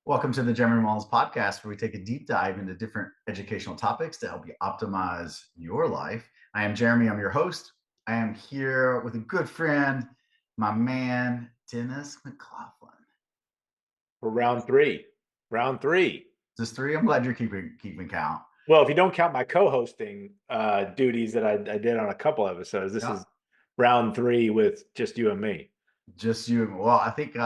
Welcome to the Jeremy Mullins podcast, where we take a deep dive into different educational topics to help you optimize your life. I am Jeremy. I'm your host. I am here with a good friend, my man, Dennis McLaughlin. For round three. Round three. This three. I'm glad you're keeping count. Well, if you don't count my co-hosting duties that I did on a couple episodes, this Yeah, is round three with just you and me. just you. Well, I think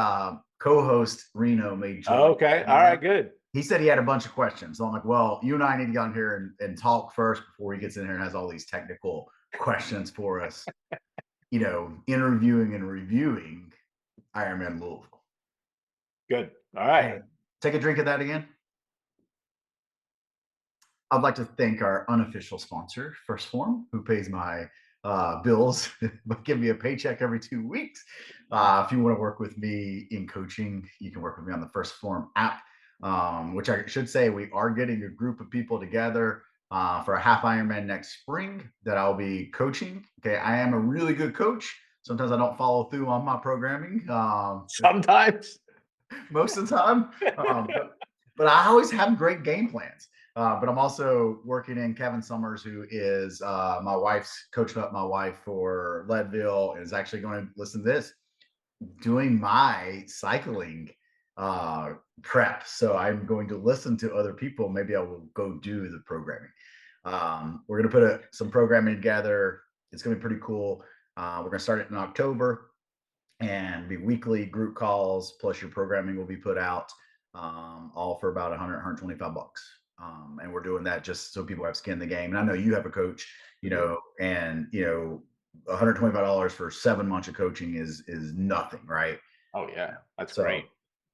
co-host Reno may join. Okay. All right. Good. He said he had a bunch of questions. So I'm like, well, you and I need to get on here and talk first before he gets in here and has all these technical questions for us. Interviewing and reviewing Ironman Louisville. Good. All right. Hey, take a drink of that again. I'd like to thank our unofficial sponsor, First Form, who pays my bills, but give me a paycheck every 2 weeks. If you want to work with me in coaching, you can work with me on the First Form app, which I should say we are getting a group of people together for a half Ironman next spring that I'll be coaching. Okay, I am a really good coach. Sometimes I don't follow through on my programming. Sometimes. Most of the time. But I always have great game plans. But I'm also working in Kevin Summers, who is my wife's coaching up my wife for Leadville, and is actually going to listen to this, doing my cycling prep. So I'm going to listen to other people. Maybe I will go do the programming. We're going to put some programming together. It's going to be pretty cool. We're going to start it in October and be weekly group calls, plus your programming will be put out, all for about 100, 125 bucks. And we're doing that just so people have skin in the game. And I know you have a coach, and $125 for 7 months of coaching is nothing, right? Oh yeah, that's So great.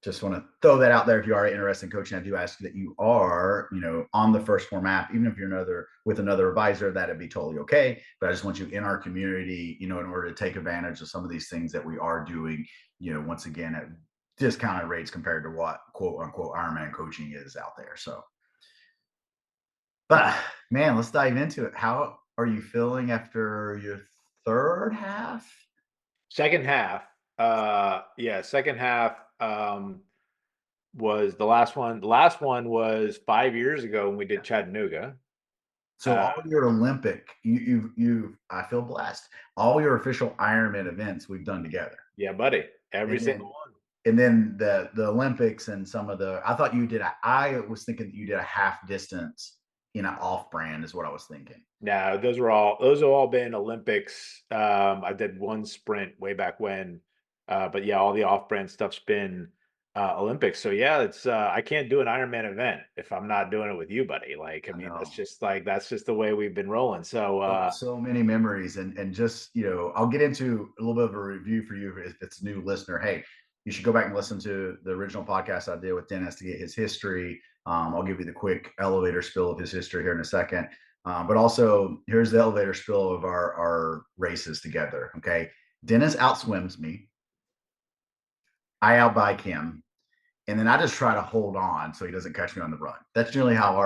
just want to throw that out there. If you are interested in coaching, I do ask that you are, on the First Form app, even if you're with another advisor, that'd be totally okay. But I just want you in our community, in order to take advantage of some of these things that we are doing, once again, at discounted rates compared to what quote unquote Ironman coaching is out there. So, but man, let's dive into it. How are you feeling after your third half? Second half. Second half was the last one. The last one was 5 years ago when we did Chattanooga. So all your Olympic, I feel blessed. All your official Ironman events we've done together. Yeah, buddy. Every And then, single one. and then the Olympics and some of I thought you did. I was thinking that you did a half distance in an off brand is what I was thinking. No, those have all been Olympics. I did one sprint way back when. But yeah, all the off-brand stuff's been Olympics. So yeah, it's I can't do an Ironman event if I'm not doing it with you, buddy. Like, I I mean, know. that's just the way we've been rolling. So So many memories, and just I'll get into a little bit of a review for you if it's a new listener. Hey, you should go back and listen to the original podcast I did with Dennis to get his history. I'll give you the quick elevator spill of his history here in a second. But also, here's the elevator spill of our races together. Okay, Dennis outswims me. I outbike him, and then I just try to hold on so he doesn't catch me on the run. That's generally how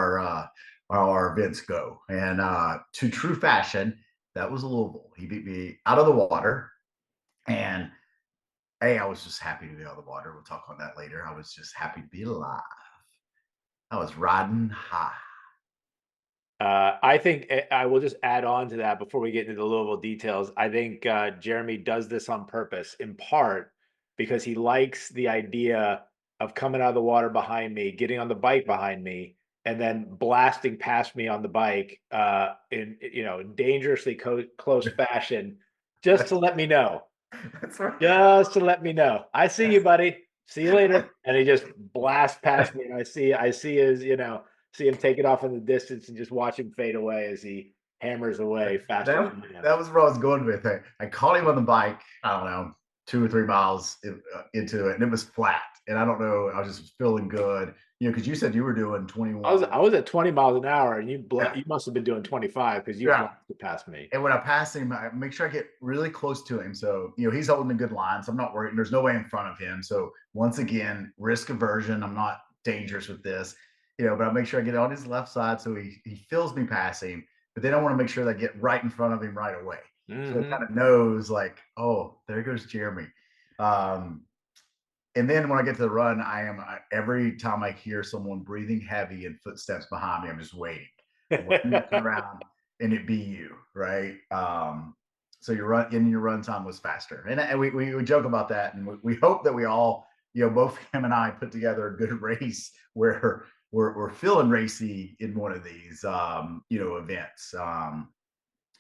our events go. And to true fashion, that was Louisville. He beat me out of the water, and hey, I was just happy to be out of the water. We'll talk on that later. I was just happy to be alive. I was riding high. I think I will just add on to that before we get into the Louisville details. I think Jeremy does this on purpose, in part because he likes the idea of coming out of the water behind me, getting on the bike behind me, and then blasting past me on the bike in dangerously close fashion, just to let me know. That's right. Just to let me know. I see you, buddy. See you later. And he just blasts past me, and I see his, see him take it off in the distance and just watch him fade away as he hammers away faster That, than I am. that was where I was going with it. I caught him on the bike, I don't know, 2 or 3 miles into it, and it was flat. And I don't know, I was just feeling good, because you said you were doing 21. I was at 20 miles an hour, and Yeah. you must have been doing 25 because you Yeah. blasted past me. And when I pass him, I make sure I get really close to him. So, he's holding a good line. So I'm not worried. There's no way in front of him. So once again, risk aversion. I'm not dangerous with this, but I make sure I get on his left side so he feels me passing. But then I want to make sure that I get right in front of him right away. So he kind of knows, like, oh, there goes Jeremy. and then when I get to the run, every time I hear someone breathing heavy and footsteps behind me, I'm just waiting to turn around and it be you, right? So your run time was faster, and we joke about that, and we hope that we all, both him and I put together a good race where we're feeling racy in one of these, events.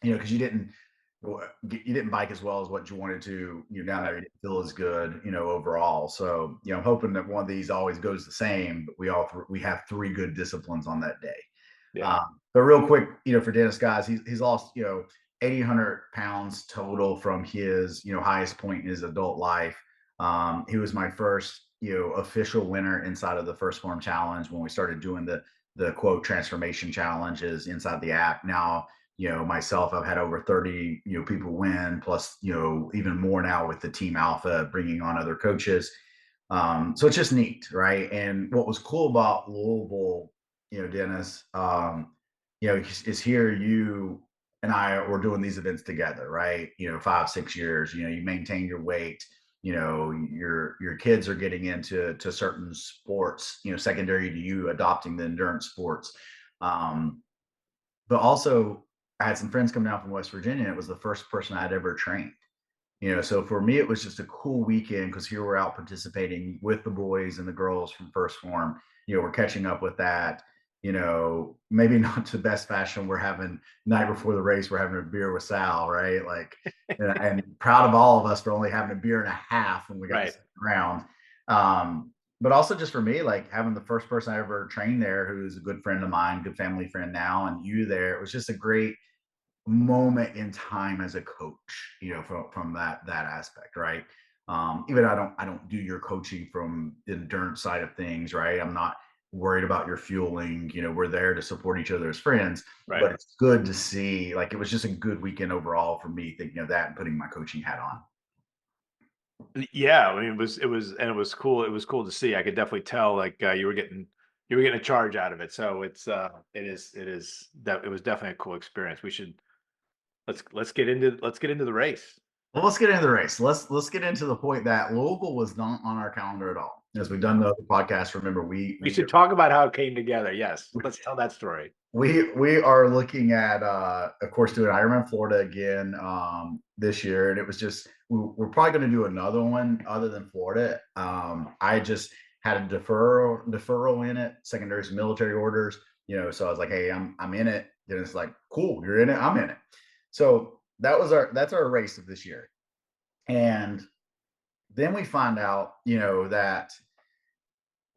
Because you didn't bike as well as what you wanted to. Down there, you didn't feel as good, overall. So, I'm hoping that one of these always goes the same, but we have three good disciplines on that day. Yeah. But real quick, for Dennis, guys, he's lost, 1,800 pounds total from his, highest point in his adult life. He was my first, official winner inside of the First Form Challenge when we started doing the quote transformation challenges inside the app. Now, myself, I've had over 30, people win, plus, even more now with the Team Alpha bringing on other coaches. So it's just neat, right? And what was cool about Louisville, Dennis, is here you and I were doing these events together, right? 5, 6 years, you maintain your weight, your kids are getting into certain sports, secondary to you adopting the endurance sports. But also I had some friends come down from West Virginia, and it was the first person I'd ever trained. So for me, it was just a cool weekend because here we're out participating with the boys and the girls from First Form. We're catching up with that. Maybe not to best fashion. We're having night before the race, we're having a beer with Sal, right? Like, and proud of all of us for only having a beer and a half when we got Right. to second round. But also just for me, like having the first person I ever trained there, who's a good friend of mine, good family friend now, and you there, it was just a great moment in time as a coach, from that aspect, right? Even I don't do your coaching from the endurance side of things, right? I'm not worried about your fueling. We're there to support each other as friends. Right. But it's good to see, like, it was just a good weekend overall for me, thinking of that and putting my coaching hat on. Yeah, I mean, it was cool. It was cool to see. I could definitely tell, like, you were getting a charge out of it. So it is that it was definitely a cool experience. We should let's get into the race. Well, let's get into the race. Let's get into the point that Louisville was not on our calendar at all. As we've done the other podcast, remember We should talk about how it came together. Yes, let's tell that story. we are looking at, of course, doing Ironman Florida again, this year, and it was just we're probably going to do another one other than Florida. I just had a deferral in it, secondary to military orders, so I was like, hey, I'm in it. Then it's like, cool, you're in it, I'm in it. So that's our race of this year, and then we find out, that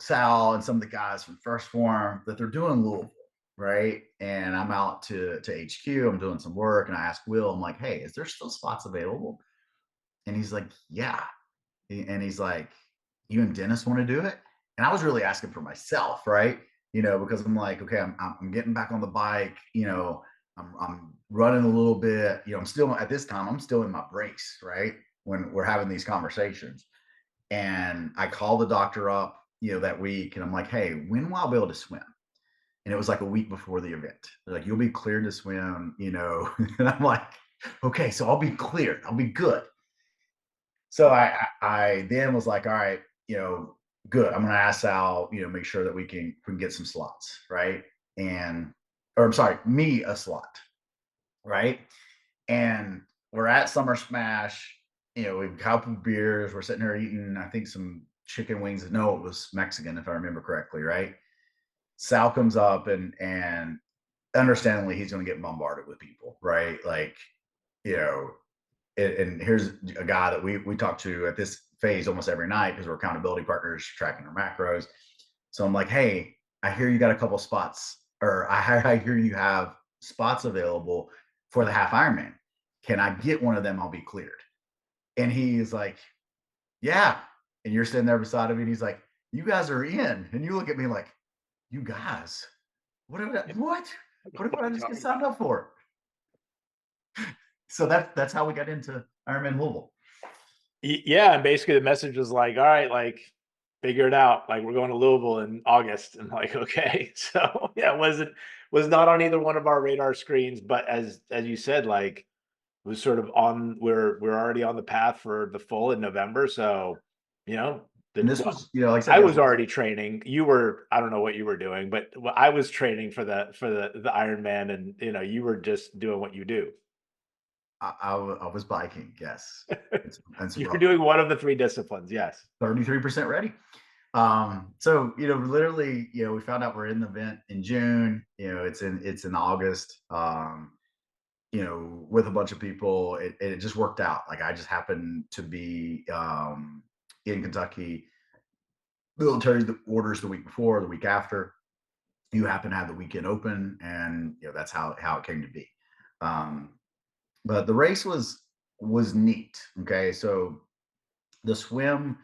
Sal and some of the guys from First Form that they're doing Louisville, right? And I'm out to HQ. I'm doing some work, and I ask Will, I'm like, "Hey, is there still spots available?" And he's like, "Yeah." And he's like, "You and Dennis want to do it?" And I was really asking for myself, right? Because I'm like, okay, I'm getting back on the bike. I'm running a little bit. I'm still at this time. I'm still in my brace, right? When we're having these conversations, and I call the doctor up, that week, and I'm like, "Hey, when will I be able to swim?" And it was like a week before the event. They're like, "You'll be cleared to swim," and I'm like, "Okay, so I'll be cleared. I'll be good." So I then was like, "All right, good. I'm gonna ask Sal, make sure that we can get some slots, right?" And or I'm sorry, me a slot, right? And we're at Summer Smash. We've got a couple beers. We're sitting there eating, I think, some chicken wings. No, it was Mexican, if I remember correctly, right? Sal comes up, and understandably, he's going to get bombarded with people, right? Like, you know, and here's a guy that we talk to at this phase almost every night because we're accountability partners tracking our macros. So I'm like, hey, I hear you got a couple spots, or I hear you have spots available for the half Ironman. Can I get one of them? I'll be cleared. And he's like, yeah. And you're sitting there beside him, and he's like, you guys are in. And you look at me like, you guys, what? What? What did I just get signed up for? So that's how we got into Ironman Louisville. Yeah, and basically the message was like, "All right, like, figure it out. Like, we're going to Louisville in August." And like, okay. So yeah, it was not on either one of our radar screens, but as you said, like, it was sort of on we're already on the path for the full in November. So, And this Well, was, like I said, I it was was already training. You were, I don't know what you were doing, but I was training for the Ironman, and you were just doing what you do. I was biking, yes. It's You were rough. doing one of the three disciplines, yes. 33% ready. So literally, we found out we're in the event in June. It's in August. With a bunch of people, it just worked out. Like I just happened to be in Kentucky. Military orders the week before, the week after. You happen to have the weekend open, and that's how it came to be. Um, but the race was neat. Okay, so the swim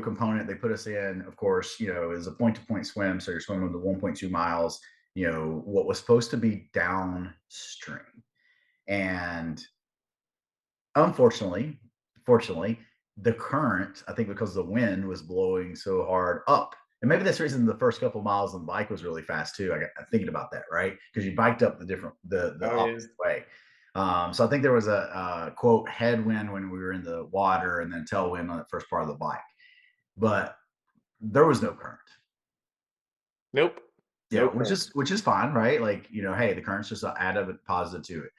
component they put us in, of course, is a point to point swim, so you're swimming the 1.2 miles, what was supposed to be downstream. And fortunately, the current, I think because the wind was blowing so hard up, and maybe that's the reason the first couple miles on the bike was really fast too. I'm thinking about that, right? Because you biked up the Oh yeah. opposite way. So I think there was a quote headwind when we were in the water, and then tailwind on the first part of the bike, but there was no current. Nope. Yeah, No which is fine, right? Like, hey, the current's just add a positive to it.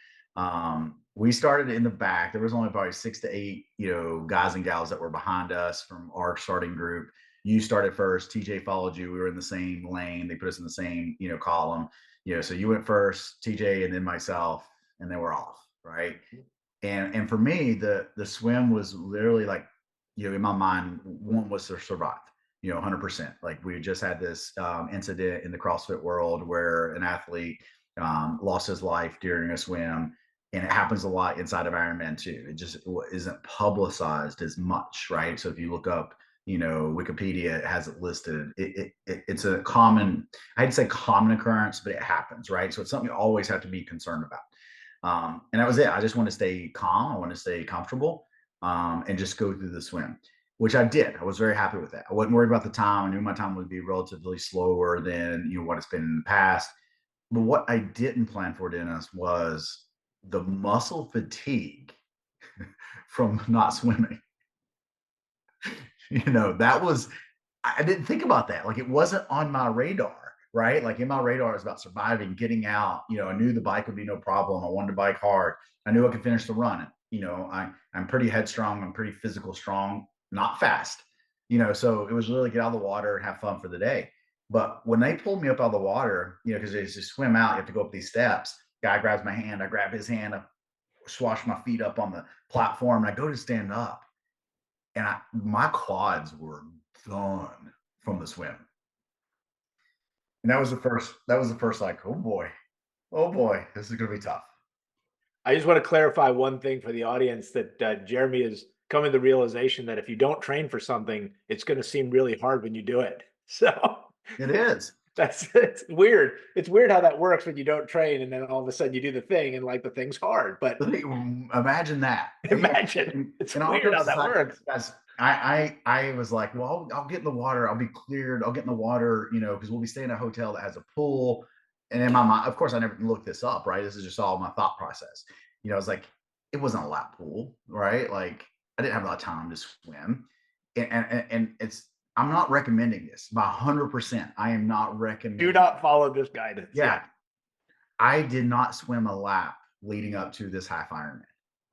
We started in the back. There was only probably 6 to 8, guys and gals that were behind us from our starting group. You started first. TJ followed you. We were in the same lane. They put us in the same, column. So you went first, TJ, and then myself, and then we're off, right? And for me, the swim was literally like, in my mind, one was to survive, 100%. Like we just had this incident in the CrossFit world where an athlete lost his life during a swim, and it happens a lot inside of Ironman too. It just isn't publicized as much, right? So if you look up, Wikipedia, it has it listed. It's a common, I'd say common occurrence, but it happens, right? So it's something you always have to be concerned about. And that was it. I just want to stay calm. I want to stay comfortable, and just go through the swim, which I did. I was very happy with that. I wasn't worried about the time. I knew my time would be relatively slower than what it's been in the past. But what I didn't plan for, Dennis, was the muscle fatigue from not swimming. That was, I didn't think about that. Like it wasn't on my radar, right? Like in my radar, it was about surviving, getting out. I knew the bike would be no problem. I wanted to bike hard. I knew I could finish the run. I'm pretty headstrong. I'm pretty physical strong, not fast. So it was really get out of the water and have fun for the day. But when they pulled me up out of the water, because they just swim out, you have to go up these steps. Guy grabs my hand, I grab his hand, I swash my feet up on the platform, and I go to stand up, and my quads were done from the swim. And that was the first like, oh boy, this is gonna be tough. I just want to clarify one thing for the audience that Jeremy is coming to the realization that if you don't train for something, it's going to seem really hard when you do it. So It is. it's weird. It's weird how that works when you don't train and then all of a sudden you do the thing and like the thing's hard. But Imagine that. imagine And, it's and all weird how jokes that aside, works. guys, I was like, well, I'll get in the water. I'll be cleared. I'll get in the water, because we'll be staying at a hotel that has a pool. And in my mind, of course, I never looked this up, right? This is just all my thought process. I was like, it wasn't a lap pool, right? Like I didn't have a lot of time to swim. And I'm not recommending this by 100%. I am not Do recommending. not follow this guidance. Yeah, Yeah. I did not swim a lap leading up to this half Ironman.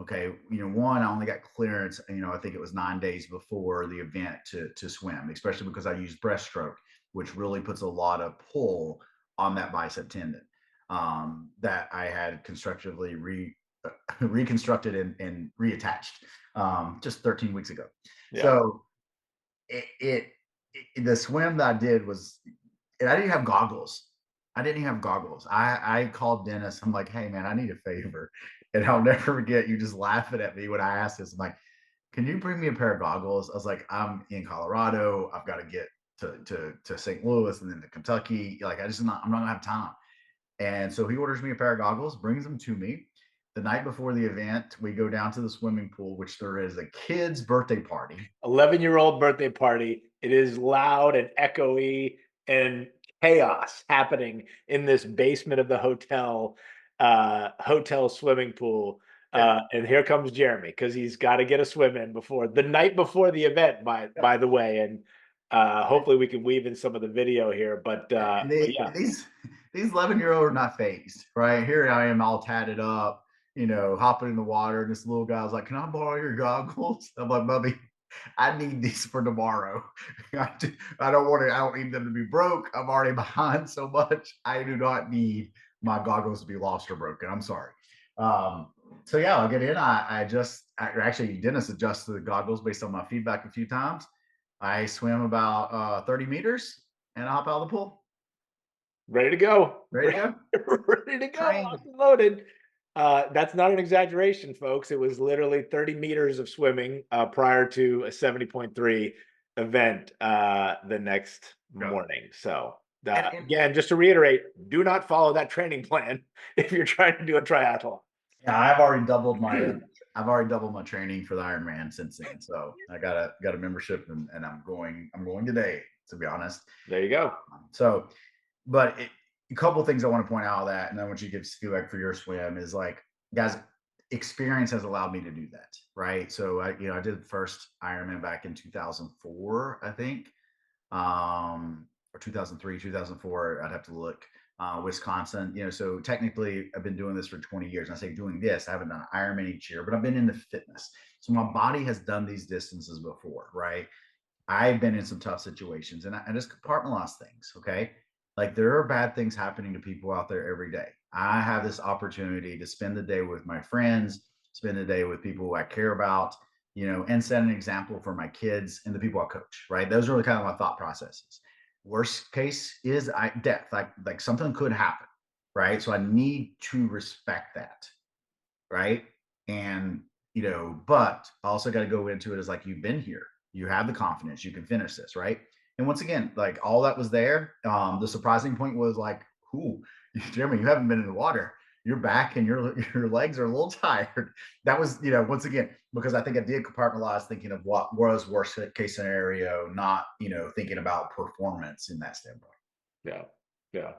Okay, one, I only got clearance. I think it was 9 days before the event to swim, especially because I used breaststroke, which really puts a lot of pull on that bicep tendon that I had constructively reconstructed and reattached just 13 weeks ago. Yeah. So the swim that I did was, and I didn't have goggles. I called Dennis. I'm like, hey man, I need a favor. And I'll never forget you just laughing at me when I asked this. I'm like, can you bring me a pair of goggles? I was like, I'm in Colorado. I've got to get to St. Louis and then to Kentucky. Like, I'm not gonna have time. And so he orders me a pair of goggles, brings them to me. The night before the event, we go down to the swimming pool, which there is a kid's birthday party. 11-year-old birthday party. It is loud and echoey and chaos happening in this basement of the hotel swimming pool. Yeah. And here comes Jeremy because he's got to get a swim in before the night before the event, by the way. And Hopefully we can weave in some of the video here, but And yeah. these 11-year-old are not phased, right? Here I am all tatted up, hopping in the water, and this little guy's like, "Can I borrow your goggles?" I'm like, "Bubby, I need these for tomorrow. I don't want to. I don't need them to be broke. I'm already behind so much. I do not need my goggles to be lost or broken. I'm sorry." So yeah, I'll get in. Actually, Dennis adjusted the goggles based on my feedback a few times. I swim about 30 meters and I hop out of the pool. Ready to go. Ready to go. Ready to go. Trained. Locked and loaded. That's not an exaggeration, folks. It was literally 30 meters of swimming prior to a 70.3 event the next Go. morning. So And again, just to reiterate, do not follow that training plan if you're trying to do a triathlon. yeah, I've already doubled my training for the Ironman since then. So I got a membership and I'm going today, to be honest. There you go. So, but a couple of things I want to point out of that, and I want you to give feedback for your swim is like, guys, experience has allowed me to do that, right? So I did the first Ironman back in 2004, I think, or 2003, 2004. I'd have to look. Wisconsin, so technically I've been doing this for 20 years. And I say doing this, I haven't done an Ironman each year, but I've been into fitness. So my body has done these distances before, right? I've been in some tough situations and I just compartmentalize things. Okay. Like there are bad things happening to people out there every day. I have this opportunity to spend the day with my friends, spend the day with people who I care about, and set an example for my kids and the people I coach, right? Those are kind of my thought processes. Worst case is death, like something could happen, right? So I need to respect that, right? And but I also got to go into it as like you've been here, you have the confidence, you can finish this, right? And once again, like all that was there. The surprising point was like, "Ooh, Jeremy, you haven't been in the water. Your back and your legs are a little tired." That was, once again, because I think I did compartmentalize thinking of what was worst case scenario, not thinking about performance in that standpoint. Yeah. Yeah.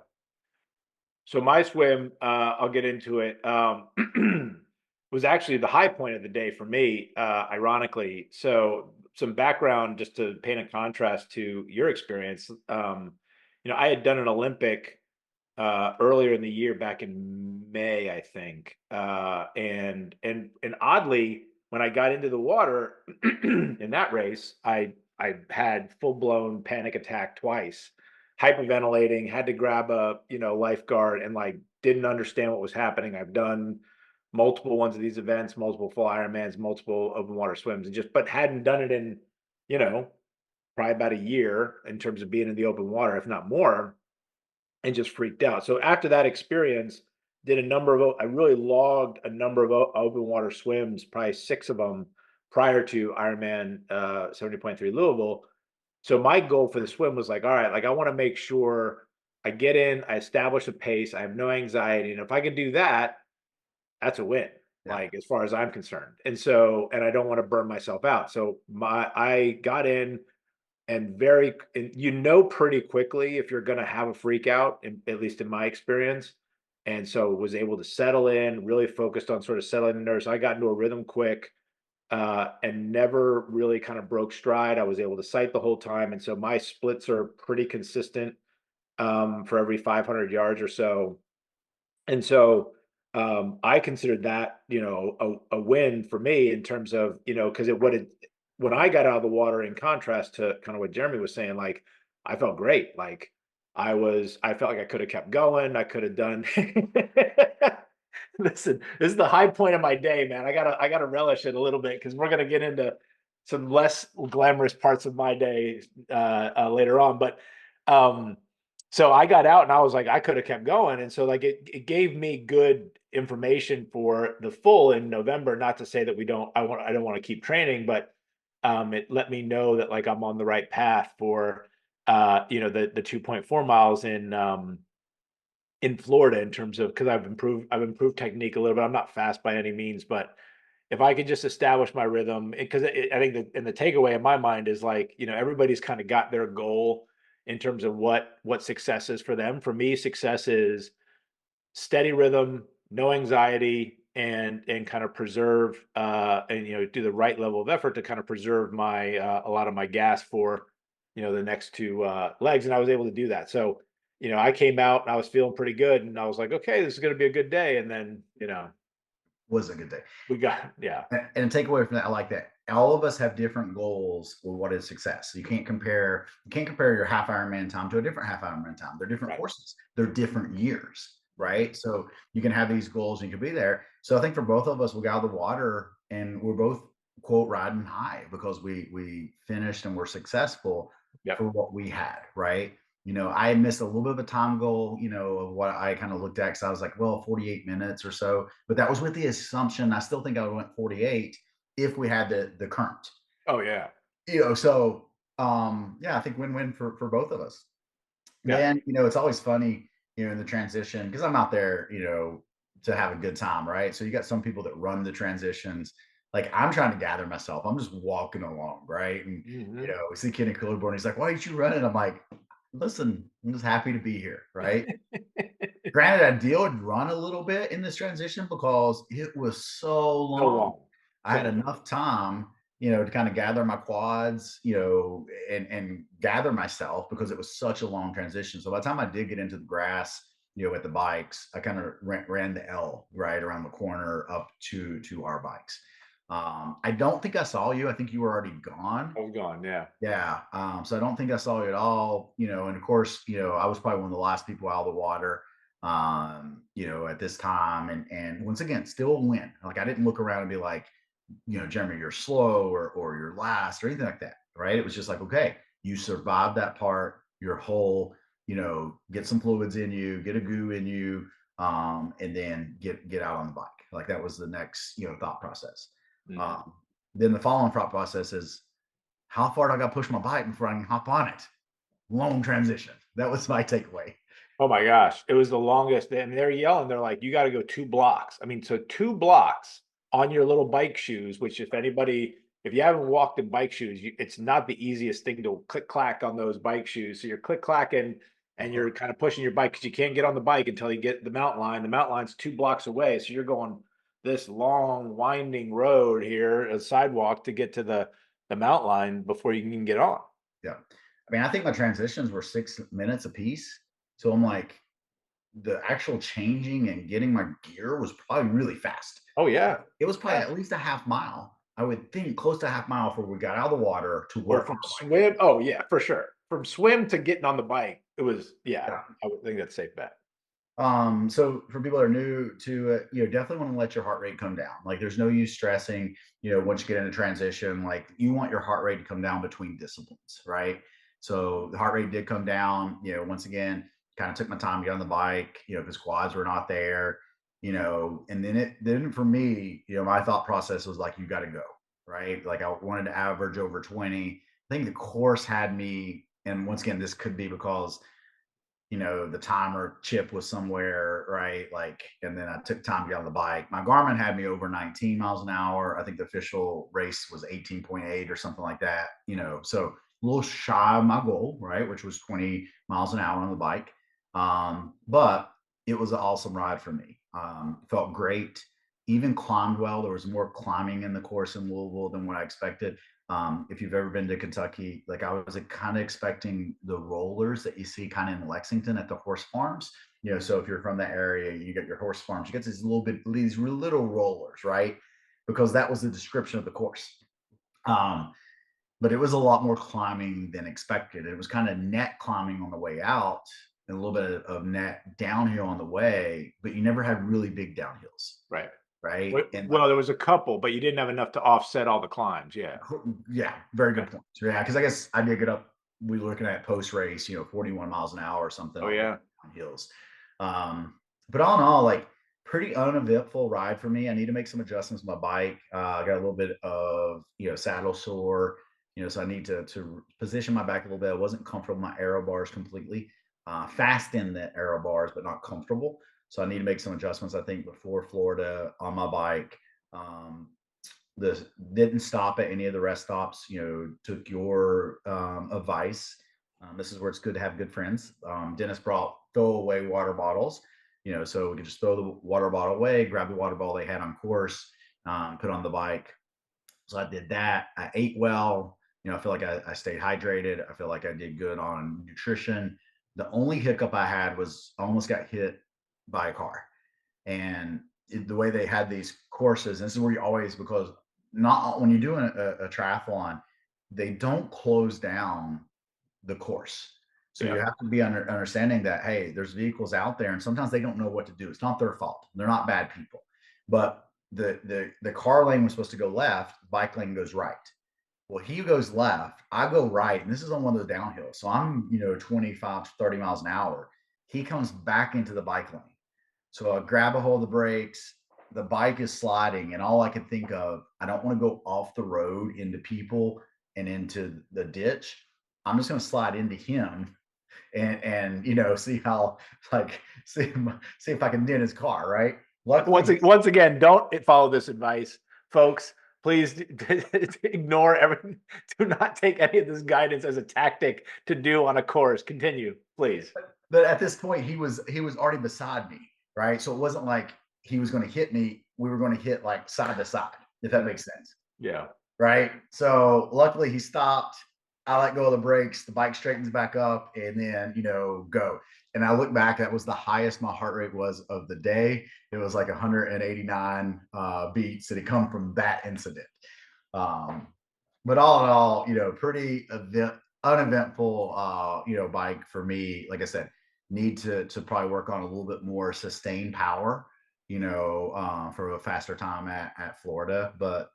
So my swim, I'll get into it, was actually the high point of the day for me, ironically. So some background just to paint a contrast to your experience. I had done an Olympic earlier in the year, back in May, I think, and oddly, when I got into the water in that race, I had full blown panic attack twice, hyperventilating, had to grab a lifeguard, and like didn't understand what was happening. I've done multiple ones of these events, multiple full Ironmans, multiple open water swims, and just but hadn't done it in you know probably about a year in terms of being in the open water, if not more, and just freaked out. So after that experience, did a number of I really logged a number of open water swims, probably 6 of them prior to Ironman 70.3 Louisville. So my goal for the swim was like, all right, like I want to make sure I get in, I establish a pace, I have no anxiety, and if I can do that, that's a win. Yeah. Like as far as I'm concerned. And I don't want to burn myself out. So I got in, and pretty quickly if you're going to have a freak out, at least in my experience. And so was able to settle in, really focused on sort of settling the nerves. I got into a rhythm quick, and never really kind of broke stride. I was able to sight the whole time, and so my splits are pretty consistent, for every 500 yards or so. And so I considered that, a win for me in terms of, because when I got out of the water, in contrast to kind of what Jeremy was saying, like I felt great. Like I felt like I could have kept going. I could have done. Listen, this is the high point of my day, man. I gotta relish it a little bit because we're gonna get into some less glamorous parts of my day later on. But um, so I got out and I was like, I could have kept going. And so like it gave me good information for the full in November. Not to say that I don't want to keep training, but it let me know that like I'm on the right path for the 2.4 miles in Florida, in terms of, because I've improved technique a little bit. I'm not fast by any means, but if I could just establish my rhythm, because I think that, and the takeaway in my mind is like, everybody's kind of got their goal in terms of what success is for them. For me, success is steady rhythm, no anxiety, and kind of preserve and do the right level of effort to kind of preserve my a lot of my gas for the next two legs, and I was able to do that. So, I came out and I was feeling pretty good, and I was like, okay, this is going to be a good day. And then, Was a good day. we got, yeah, And take away from that, I like that. All of us have different goals with what is success. You can't compare your half Ironman time to a different half Ironman time. They're different right. courses. They're different years, right? So you can have these goals and you can be there. So I think for both of us, we got out of the water and we're both quote riding high because we finished and were successful Yep. for what we had, right? I missed a little bit of a time goal, of what I kind of looked at because I was like, well, 48 minutes or so. But that was with the assumption I still think I went 48 if we had the current. Oh, yeah. So yeah, I think win-win for both of us. Yeah. Then, it's always funny, in the transition, because I'm out there, to have a good time, right? So you got some people that run the transitions. Like I'm trying to gather myself. I'm just walking along, right? And Hmm. we see Kenny Kilborn. He's like, "Why aren't you running?" I'm like, "Listen, I'm just happy to be here, right?" Granted, I did run a little bit in this transition because it was so So long. long. I So had long. enough time, to kind of gather my quads, and gather myself because it was such a long transition. So by the time I did get into the grass, with the bikes, I kind of ran the L right around the corner up to our bikes. I don't think I saw you. I think you were already gone. I was gone. Yeah. Yeah. So I don't think I saw you at all, and of course, I was probably one of the last people out of the water, at this time. And once again, still a win. Like I didn't look around and be like, Jeremy, you're slow or you're last or anything like that. Right. It was just like, okay, you survived that part, you're whole, get some fluids in you, get a goo in you, and then get out on the bike. Like that was the next, thought process. Hmm. Um, then the following thought process is how far do I got to push my bike before I can hop on it? Long transition. That was my takeaway. Oh my gosh, it was the longest, and they're yelling, they're like, "You gotta go 2 blocks." I mean, so 2 blocks on your little bike shoes, which if you haven't walked in bike shoes, it's not the easiest thing to click clack on those bike shoes. So you're click clacking and you're kind of pushing your bike because you can't get on the bike until you get the mountain line. The mountain line's 2 blocks away, so you're going this long winding road here, a sidewalk to get to the mountain line before you can even get on. Yeah. I mean, I think my transitions were 6 minutes a piece. So I'm like, the actual changing and getting my gear was probably really fast. Oh, yeah. It was probably Yeah. at least a half mile. I would think close to a half mile before we got out of the water to Or where our from bike was. swim oh, yeah, for sure. From swim to getting on the bike, it was yeah, Yeah. I would think that's a safe bet. So for people that are new to it, definitely want to let your heart rate come down. Like there's no use stressing, once you get into transition, like you want your heart rate to come down between disciplines, right? So the heart rate did come down, once again, kind of took my time to get on the bike, because quads were not there, and then for me, my thought process was like, you got to go, right? Like I wanted to average over 20. I think the course had me, and once again, this could be because the timer chip was somewhere, right? Like, and then I took time to get on the bike. My Garmin had me over 19 miles an hour. I think the official race was 18.8 or something like that, so a little shy of my goal, right? Which was 20 miles an hour on the bike. But it was an awesome ride for me. Felt great. Even climbed well. There was more climbing in the course in Louisville than what I expected. If you've ever been to Kentucky, like I was kind of expecting the rollers that you see kind of in Lexington at the horse farms. So if you're from that area, you get your horse farms, you get these little rollers, right? Because that was the description of the course. Um, but it was a lot more climbing than expected. It was kind of net climbing on the way out and a little bit of net downhill on the way, but you never had really big downhills, Right. right? And Well, there was a couple, but you didn't have enough to offset all the climbs, yeah. Yeah, very Okay. good point. So, yeah, because I guess I did get up. We were looking at post race, 41 miles an hour or something Oh, on yeah. hills. But all in all, like pretty uneventful ride for me. I need to make some adjustments with my bike. I got a little bit of saddle sore, so I need to position my back a little bit. I wasn't comfortable with my aero bars completely. Fast in the aero bars, but not comfortable. So I need to make some adjustments. I think before Florida on my bike. Um, the didn't stop at any of the rest stops. Took your advice. This is where it's good to have good friends. Dennis brought throwaway water bottles. So we could just throw the water bottle away, grab the water bottle they had on course, put on the bike. So I did that. I ate well. I feel like I stayed hydrated. I feel like I did good on nutrition. The only hiccup I had was I almost got hit by a car. And the way they had these courses, and this is where you always, because not when you're doing a triathlon, they don't close down the course. So you Yeah. have to be understanding that, hey, there's vehicles out there, and sometimes they don't know what to do. It's not their fault. They're not bad people, but the car lane was supposed to go left, bike lane goes right. Well, he goes left, I go right, and this is on one of those downhills. So I'm, 25 to 30 miles an hour. He comes back into the bike lane. So I grab a hold of the brakes. The bike is sliding, and all I can think of, I don't want to go off the road into people and into the ditch. I'm just going to slide into him and see how, like, see if I can dent his car. Right. Luckily, Once again, don't follow this advice, folks. Please ignore everything. Do not take any of this guidance as a tactic to do on a course. Continue, please. but at this point, he was already beside me. Right. So it wasn't like he was going to hit me. We were going to hit like side to side, if that makes sense. Yeah. Right? So luckily he stopped. I let go of the brakes. The bike straightens back up, and then go. And I look back. That was the highest my heart rate was of the day. It was like 189 beats that had come from that incident. Um, but all in all, pretty uneventful. Bike for me. Like I said, need to probably work on a little bit more sustained power. For a faster time at Florida, but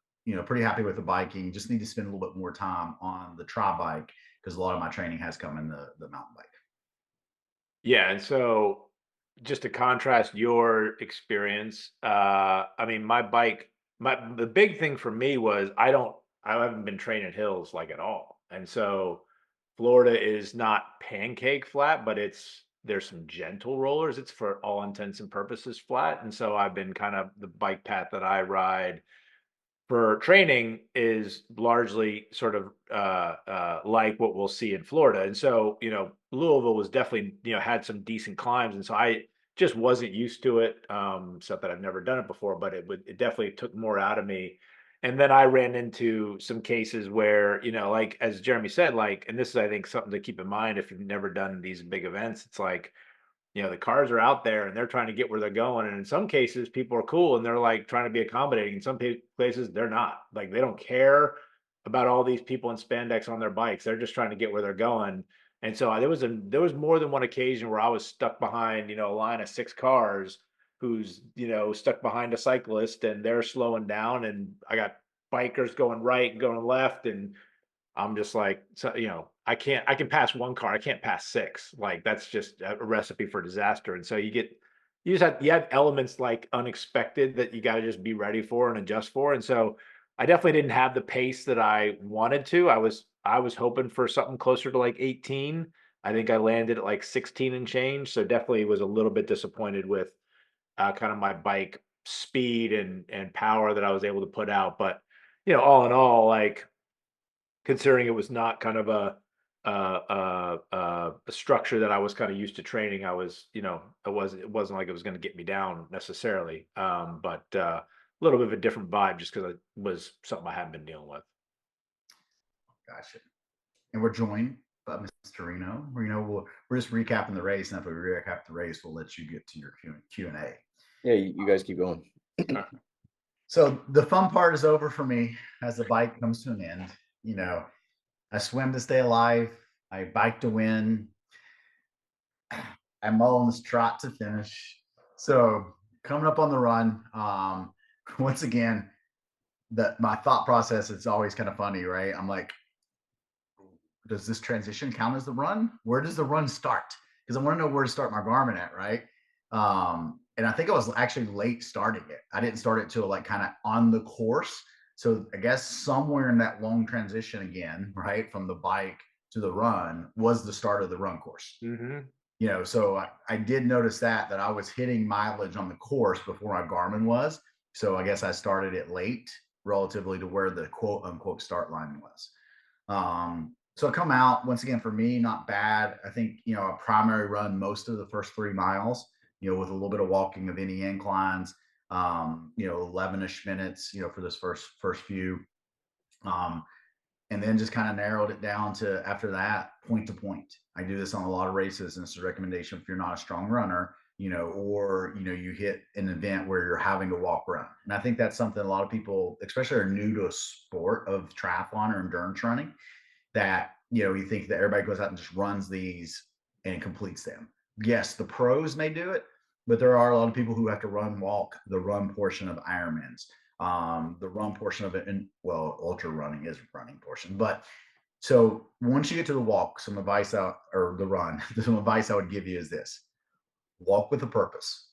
pretty happy with the biking. Just need to spend a little bit more time on the tri bike because a lot of my training has come in the mountain bike. Yeah, and so just to contrast your experience, I mean, the big thing for me was I haven't been training hills like at all, and so Florida is not pancake flat, but there's some gentle rollers. It's for all intents and purposes flat, and so I've been kind of the bike path that I ride for training is largely sort of like what we'll see in Florida. And so, Louisville was definitely, had some decent climbs. And so I just wasn't used to it. Stuff that I've never done it before, but it definitely took more out of me. And then I ran into some cases where, like as Jeremy said, like, and this is I think something to keep in mind if you've never done these big events, it's like the cars are out there and they're trying to get where they're going. And in some cases, people are cool and they're like trying to be accommodating. In some places, they're not. Like they don't care about all these people in spandex on their bikes. They're just trying to get where they're going. And so there was more than one occasion where I was stuck behind, a line of 6 cars who's, stuck behind a cyclist and they're slowing down. And I got bikers going right and going left. And I'm just like, so, I can pass 1 car. I can't pass 6. Like that's just a recipe for disaster. And so you have elements like unexpected that you got to just be ready for and adjust for. And so I definitely didn't have the pace that I wanted to. I was hoping for something closer to like 18. I think I landed at like 16 and change. So definitely was a little bit disappointed with kind of my bike speed and power that I was able to put out. But all in all, like considering it was not kind of a structure that I was kind of used to training, I was, it wasn't like it was going to get me down necessarily. But a little bit of a different vibe just because it was something I hadn't been dealing with. Gotcha. And we're joined by Mr. Reno. We're just recapping the race, and after we recap the race, we'll let you get to your Q&A. Yeah, you guys keep going. So the fun part is over for me as the bike comes to an end. I swim to stay alive. I bike to win. I Mullins trot to finish. So coming up on the run, once again, my thought process is always kind of funny, right? I'm like, does this transition count as the run? Where does the run start? Because I want to know where to start my Garmin at, right? And I think I was actually late starting it. I didn't start it till like kind of on the course. So I guess somewhere in that long transition again, right, from the bike to the run was the start of the run course. Mm-hmm. So I did notice that I was hitting mileage on the course before my Garmin was. So I guess I started it late relatively to where the quote unquote start line was. So I come out once again for me, not bad. I think, a primary run most of the first 3 miles, with a little bit of walking of any inclines, 11-ish minutes, for this first few. and then just kind of narrowed it down to, after that, point to point. I do this on a lot of races, and it's a recommendation if you're not a strong runner, or you hit an event where you're having to walk run. And I think that's something a lot of people, especially are new to a sport of triathlon or endurance running, that you think that everybody goes out and just runs these and completes them. Yes, the pros may do it, but there are a lot of people who have to walk the run portion of Ironmans, the run portion of it, and well, ultra running is running portion. But so once you get to the walk, some advice out, or the run, some advice I would give you is this: walk with a purpose,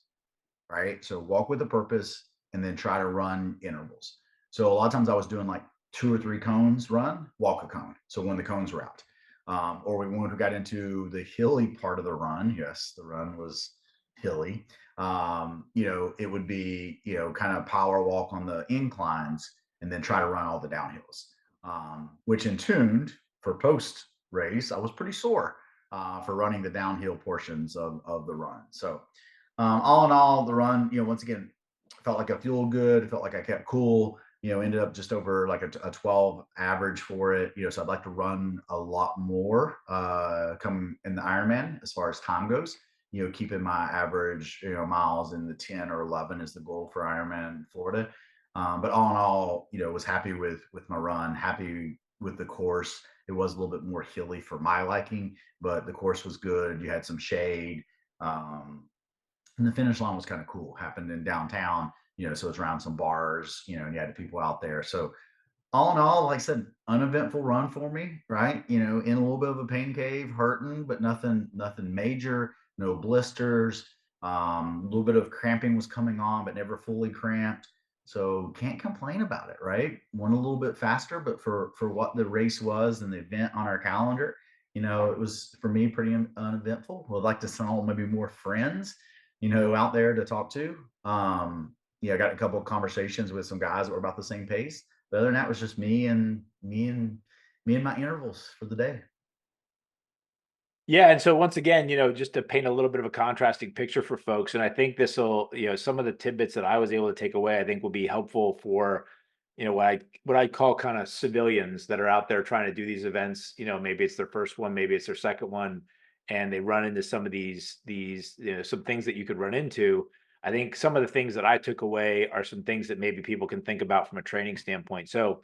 right? So walk with a purpose, and then try to run intervals. So a lot of times I was doing like 2 or 3 cones run, walk a cone. So when the cones were out, or when we got into the hilly part of the run, yes, the run was hilly. It would be, kind of power walk on the inclines and then try to run all the downhills, which in tuned for post race, I was pretty sore for running the downhill portions of the run. So all in all, the run, once again, felt like I fueled good. It felt like I kept cool. Ended up just over like a 12 average for it. So I'd like to run a lot more come in the Ironman as far as time goes. Keeping my average, miles in the 10 or 11 is the goal for Ironman in Florida. But all in all, was happy with my run, happy with the course. It was a little bit more hilly for my liking, but the course was good. You had some shade. And the finish line was kind of cool. Happened in downtown, so it's around some bars, and you had people out there. So all in all, like I said, uneventful run for me, right? In a little bit of a pain cave, hurting, but nothing major, no blisters. A little bit of cramping was coming on, but never fully cramped. So can't complain about it, right? Went a little bit faster, but for what the race was and the event on our calendar, it was for me pretty uneventful. Would like to send maybe more friends, out there to talk to. I got a couple of conversations with some guys that were about the same pace. But other than that, it was just me and my intervals for the day. Yeah, and so once again, just to paint a little bit of a contrasting picture for folks, and I think this will, some of the tidbits that I was able to take away, I think will be helpful for, what I call kind of civilians that are out there trying to do these events. Maybe it's their first one, maybe it's their second one, and they run into some of these, some things that you could run into. I think some of the things that I took away are some things that maybe people can think about from a training standpoint. So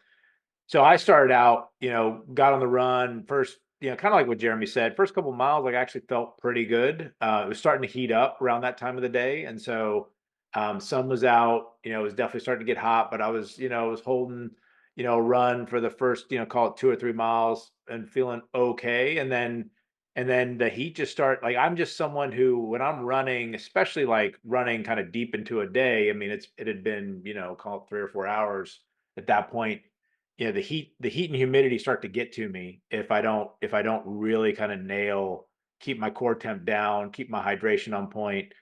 I started out, got on the run first, kind of like what Jeremy said, first couple of miles, like I actually felt pretty good. It was starting to heat up around that time of the day. And so sun was out, it was definitely starting to get hot, but I was holding, run for the first, call it 2 or 3 miles and feeling okay. And then the heat just like, I'm just someone who, when I'm running, especially like running kind of deep into a day, I mean, it had been, call it 3 or 4 hours at that point. The heat and humidity start to get to me if I don't really kind of keep my core temp down, keep my hydration on point.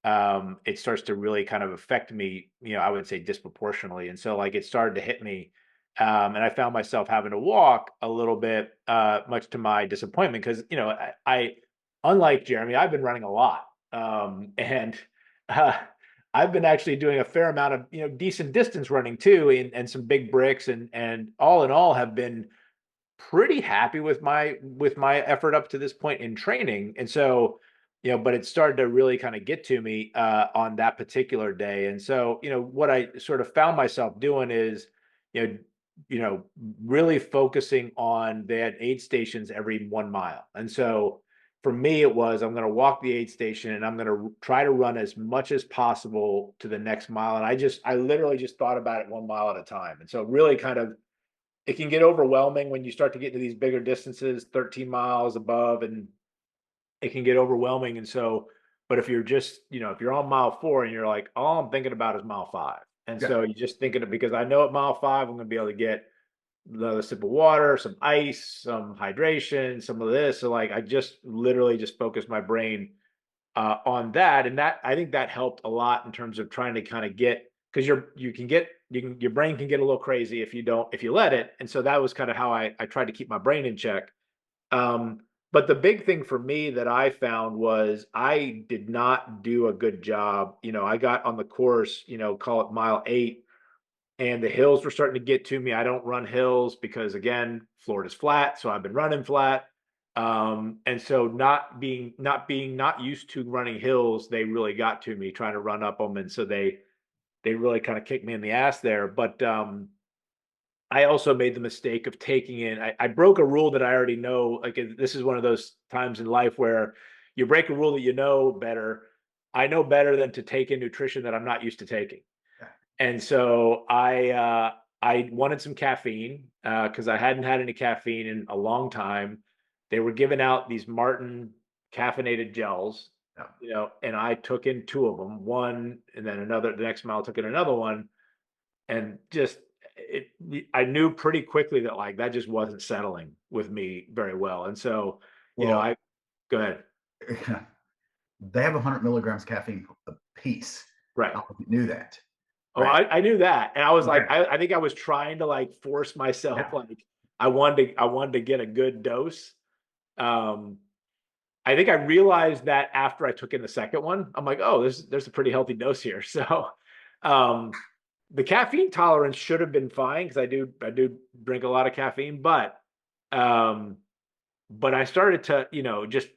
It starts to really kind of affect me, I would say disproportionately. And so like it started to hit me. And I found myself having to walk a little bit, much to my disappointment, because I unlike Jeremy, I've been running a lot. And uh, I've been actually doing a fair amount of, decent distance running too, and some big bricks, and all in all have been pretty happy with my effort up to this point in training. And so, but it started to really kind of get to me on that particular day. And so, what I sort of found myself doing is, you know, really focusing on, they had aid stations every 1 mile. And so for me, it was, I'm going to walk the aid station and I'm going to try to run as much as possible to the next mile. And I literally just thought about it 1 mile at a time. And so really kind of, it can get overwhelming when you start to get into these bigger distances, 13 miles above, and it can get overwhelming. And so, but if you're just, if you're on mile 4 and you're like, all I'm thinking about is mile 5. And Yeah. so you just thinking of, because I know at mile 5, I'm going to be able to get another sip of water, some ice, some hydration, some of this. So like, I just literally just focused my brain on that. And that, I think that helped a lot in terms of trying to kind of get, because your brain can get a little crazy if you let it. And so that was kind of how I tried to keep my brain in check. But the big thing for me that I found was I did not do a good job. I got on the course, call it mile 8, and the hills were starting to get to me. I don't run hills because, again, Florida's flat, so I've been running flat. And so not used to running hills, they really got to me trying to run up them, and so they really kind of kicked me in the ass there. But I also made the mistake of taking in. I broke a rule that I already know. Like, this is one of those times in life where you break a rule that you know better. I know better than to take in nutrition that I'm not used to taking. And so I wanted some caffeine because I hadn't had any caffeine in a long time. They were giving out these Martin caffeinated gels, and I took in two of them, one, and then another. The next mile, I took in another one, and just I knew pretty quickly that like that just wasn't settling with me very well. And so, I go ahead. They have 100 milligrams caffeine a piece. Right. I knew that. Oh, right. I knew that. And I was like, I think I was trying to like force myself. Like I wanted to get a good dose. I think I realized that after I took in the second one. I'm like, oh, there's a pretty healthy dose here. So the caffeine tolerance should have been fine because I do drink a lot of caffeine, but I started to, just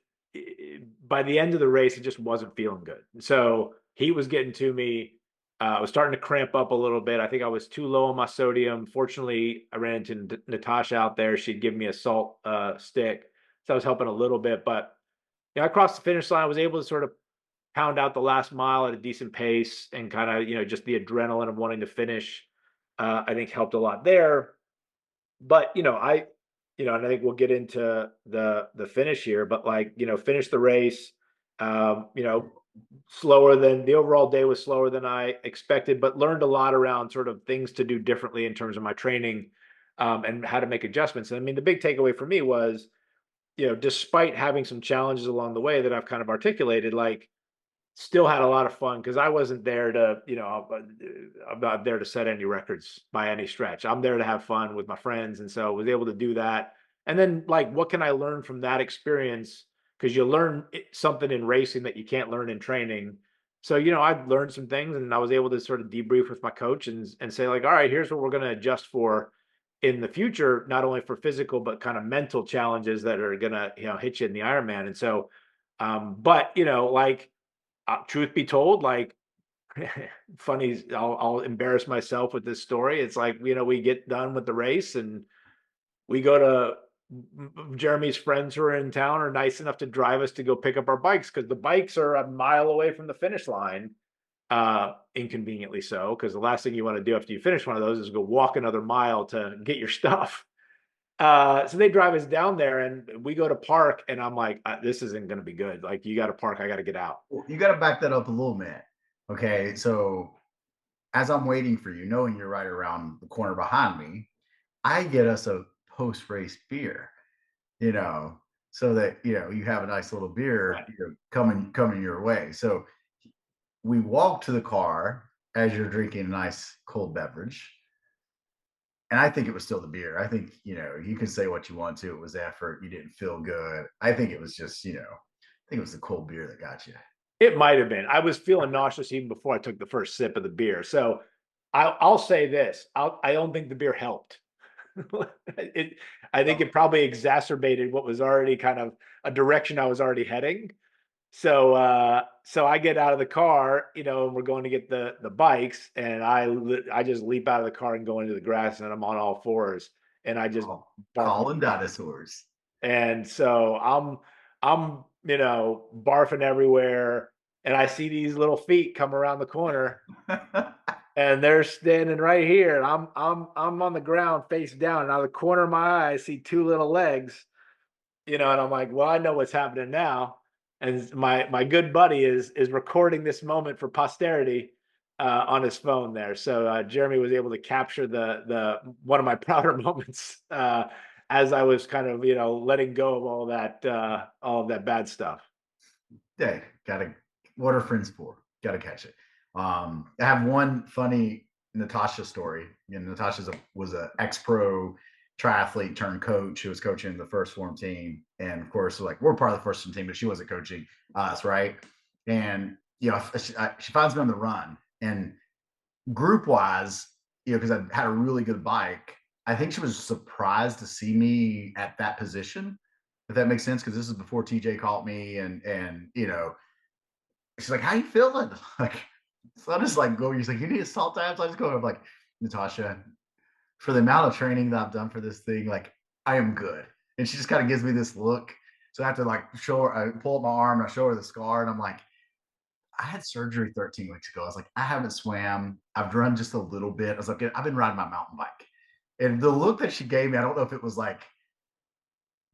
by the end of the race, it just wasn't feeling good. So heat was getting to me. I was starting to cramp up a little bit. I think I was too low on my sodium. Fortunately, I ran into Natasha out there. She'd give me a salt stick, so I was helping a little bit. But I crossed the finish line. I was able to sort of pound out the last mile at a decent pace, and kind of, just the adrenaline of wanting to finish, I think helped a lot there. But, and I think we'll get into the finish here, but like, finish the race, slower than the overall day was slower than I expected, but learned a lot around sort of things to do differently in terms of my training, and how to make adjustments. And I mean, the big takeaway for me was, despite having some challenges along the way that I've kind of articulated, like still had a lot of fun because I wasn't there to, I'm not there to set any records by any stretch. I'm there to have fun with my friends. And so I was able to do that. And then like, what can I learn from that experience? Because you learn something in racing that you can't learn in training. So, I learned some things, and I was able to sort of debrief with my coach and say like, all right, here's what we're going to adjust for in the future, not only for physical, but kind of mental challenges that are going to, hit you in the Ironman. And so, but, like, truth be told, like, funny, I'll embarrass myself with this story. It's like, we get done with the race and we go to Jeremy's friends who are in town are nice enough to drive us to go pick up our bikes because the bikes are a mile away from the finish line. Inconveniently so, because the last thing you want to do after you finish one of those is go walk another mile to get your stuff. So they drive us down there and we go to park, and I'm like, this isn't going to be good. Like, you got to park. I got to get out. You got to back that up a little bit. Okay. So as I'm waiting for you, knowing you're right around the corner behind me, I get us a post-race beer, so that, you have a nice little beer coming your way. So we walk to the car as you're drinking a nice cold beverage. And I think it was still the beer. I think, you can say what you want to. It was effort. You didn't feel good. I think it was just, I think it was the cold beer that got you. It might have been. I was feeling nauseous even before I took the first sip of the beer. So I'll say this. I don't think the beer helped. I think it probably exacerbated what was already kind of a direction I was already heading. So I get out of the car, and we're going to get the bikes, and I just leap out of the car and go into the grass, and I'm on all fours, and I just calling dinosaurs. And so I'm barfing everywhere, and I see these little feet come around the corner. And they're standing right here, and I'm on the ground face down, and out of the corner of my eye I see two little legs, and I'm like, well, I know what's happening now. And my good buddy is recording this moment for posterity on his phone there. So Jeremy was able to capture the one of my prouder moments as I was kind of letting go of all of that bad stuff. Hey, what are friends for? Gotta catch it. I have one funny Natasha story. Natasha was an ex-pro triathlete turned coach who was coaching the first form team. And of course, like, we're part of the first form team, but she wasn't coaching us, right? And, she finds me on the run. And group wise, because I had a really good bike. I think she was surprised to see me at that position, if that makes sense, because this is before TJ caught me, and she's like, "How you feeling?" Like, so I just like go. He's like, "You need salt tabs?" I just go. I'm like, Natasha, for the amount of training that I've done for this thing, like I am good. And she just kind of gives me this look. So I have to like show her, I pull up my arm, and I show her the scar, and I'm like, I had surgery 13 weeks ago. I was like, I haven't swam. I've run just a little bit. I was like, I've been riding my mountain bike. And the look that she gave me, I don't know if it was like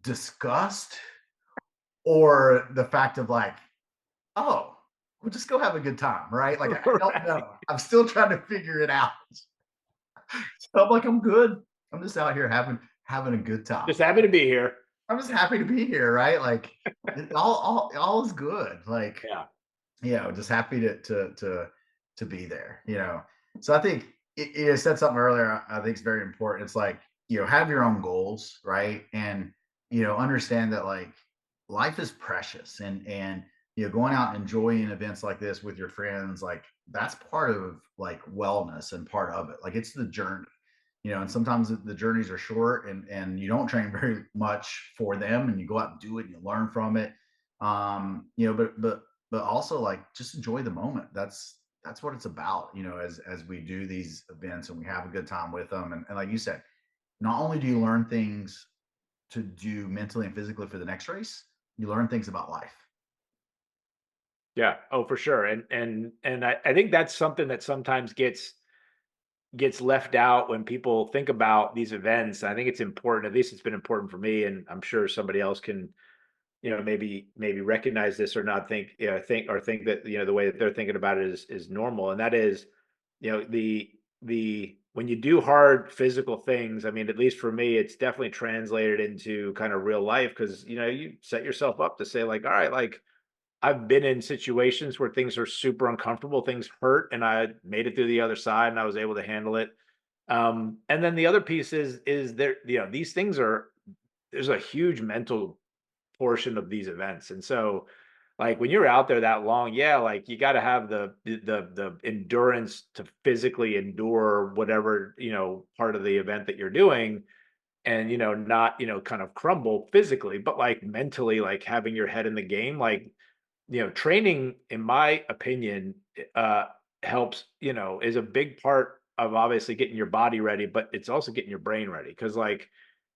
disgust or the fact of like, oh, we'll just go have a good time, right? Like, I don't Right. know. I'm still trying to figure it out. So I'm like, I'm good. I'm just out here having a good time. Just happy to be here. I'm just happy to be here, right? Like, all is good. Like, Yeah. just happy to be there. So I think it said something earlier. I think it's very important. It's like, have your own goals, right? And understand that like life is precious, and going out and enjoying events like this with your friends, like that's part of like wellness and part of it. Like it's the journey. And sometimes the journeys are short, and you don't train very much for them, and you go out and do it and you learn from it. But also like just enjoy the moment. That's what it's about, as we do these events and we have a good time with them. And like you said, not only do you learn things to do mentally and physically for the next race, you learn things about life. Yeah. Oh, for sure. And I think that's something that sometimes gets left out when people think about these events. I think it's important. At least it's been important for me, and I'm sure somebody else can, maybe recognize this or not think that the way that they're thinking about it is normal, and that is, the when you do hard physical things. I mean, at least for me, it's definitely translated into kind of real life because you set yourself up to say like, all right, like I've been in situations where things are super uncomfortable, things hurt, and I made it through the other side and I was able to handle it. And then the other piece is there, these things are there's a huge mental portion of these events. And so like when you're out there that long, yeah, like you got to have the endurance to physically endure whatever, part of the event that you're doing and not, kind of crumble physically, but like mentally, like having your head in the game, like training, in my opinion, uh, helps, is a big part of obviously getting your body ready, but it's also getting your brain ready. Cause like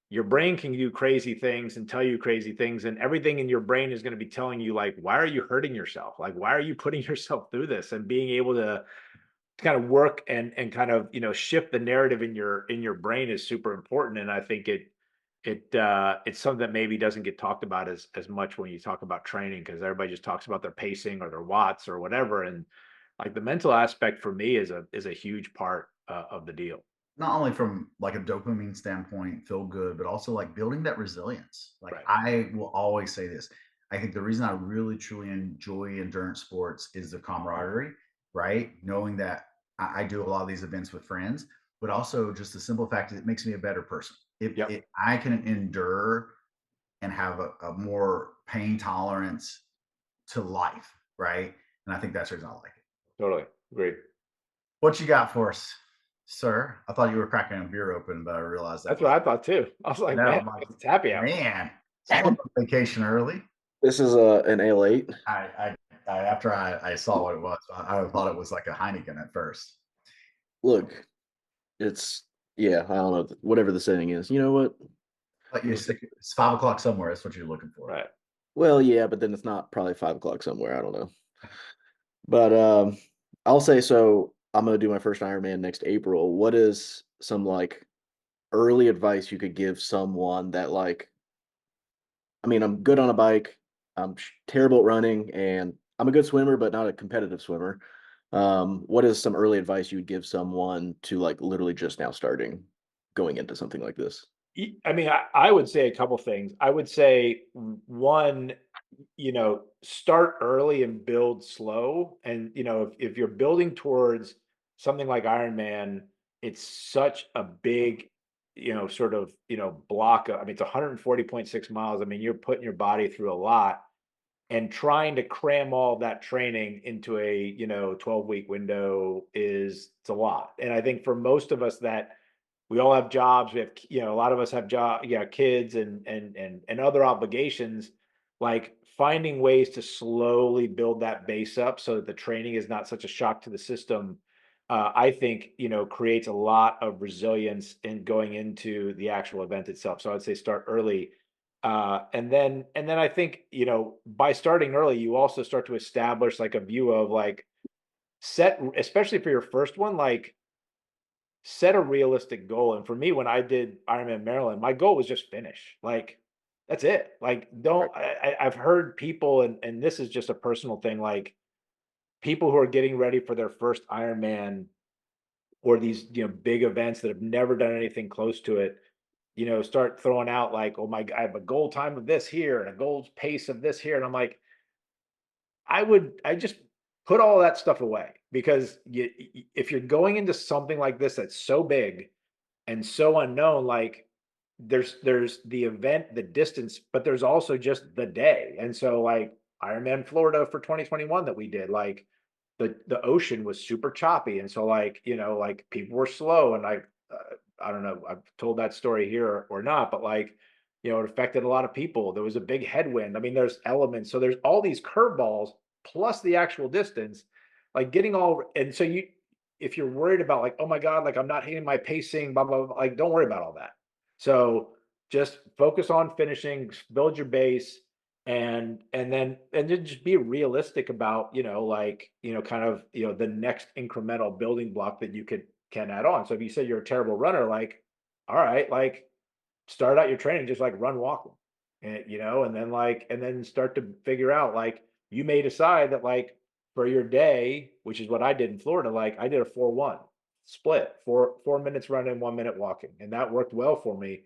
your brain can do crazy things and tell you crazy things, and everything in your brain is going to be telling you, like, why are you hurting yourself? Like, why are you putting yourself through this? And being able to kind of work and kind of, shift the narrative in your brain is super important. And I think it's something that maybe doesn't get talked about as much when you talk about training because everybody just talks about their pacing or their watts or whatever. And like the mental aspect for me is a huge part of the deal. Not only from like a dopamine standpoint, feel good, but also like building that resilience. Like Right. I will always say this. I think the reason I really truly enjoy endurance sports is the camaraderie, right? Knowing that I do a lot of these events with friends, but also just the simple fact that it makes me a better person. Yep. I can endure and have a more pain tolerance to life, right? And I think that's the reason I like it. Totally. Great. What you got for us, sir? I thought you were cracking a beer open, but I realized that That's was what I thought too. I was like, no. man, I'm like, it's happy hour. man, someone took vacation early. This is an ale 8. I after I saw what it was, I thought it was like a Heineken at first. Look, it's yeah, I don't know whatever the saying is. You know what? Like you're sick. It's 5 o'clock somewhere. That's what you're looking for. Right. Well, yeah, but then it's not probably 5 o'clock somewhere. I don't know. But I'll say so. I'm gonna do my first Ironman next April. What is some like early advice you could give someone that like? I mean, I'm good on a bike. I'm terrible at running, and I'm a good swimmer, but not a competitive swimmer. What is some early advice you would give someone to like literally just now starting going into something like this? I mean, I would say a couple things. I would say one, start early and build slow. And, if you're building towards something like Ironman, it's such a big, sort of, block. I mean, it's 140.6 miles. I mean, you're putting your body through a lot. and trying to cram all that training into a 12-week window it's a lot. And I think for most of us that we all have jobs, we have a lot of us have kids and other obligations, like finding ways to slowly build that base up so that the training is not such a shock to the system. I think creates a lot of resilience in going into the actual event itself. So I'd say start early. And then I think, by starting early, you also start to establish like a view of like especially for your first one, like set a realistic goal. And for me, when I did Ironman Maryland, my goal was just finish. Like that's it. Like Right. I've heard people, and this is just a personal thing, like people who are getting ready for their first Ironman or these, big events that have never done anything close to it, start throwing out like, oh my, I have a goal time of this here and a goal pace of this here. And I'm like, I just put all that stuff away because if you're going into something like this that's so big and so unknown, like there's the event, the distance, but there's also just the day. And so like Ironman Florida for 2021 that we did, like the ocean was super choppy. And so like, like people were slow and I don't know, I've told that story here or not, but like, it affected a lot of people. There was a big headwind. I mean, there's elements. So there's all these curveballs plus the actual distance, like getting all, and so if you're worried about like, oh my God, like I'm not hitting my pacing, blah, blah, blah, like don't worry about all that. So just focus on finishing, build your base, and then just be realistic about, like, kind of, the next incremental building block that you can add on. So if you say you're a terrible runner, like, all right, like start out your training just like run walk, and and then start to figure out like you may decide that like for your day, which is what I did in Florida, like I did a 4-1 split, 4 minutes running, 1 minute walking, and that worked well for me.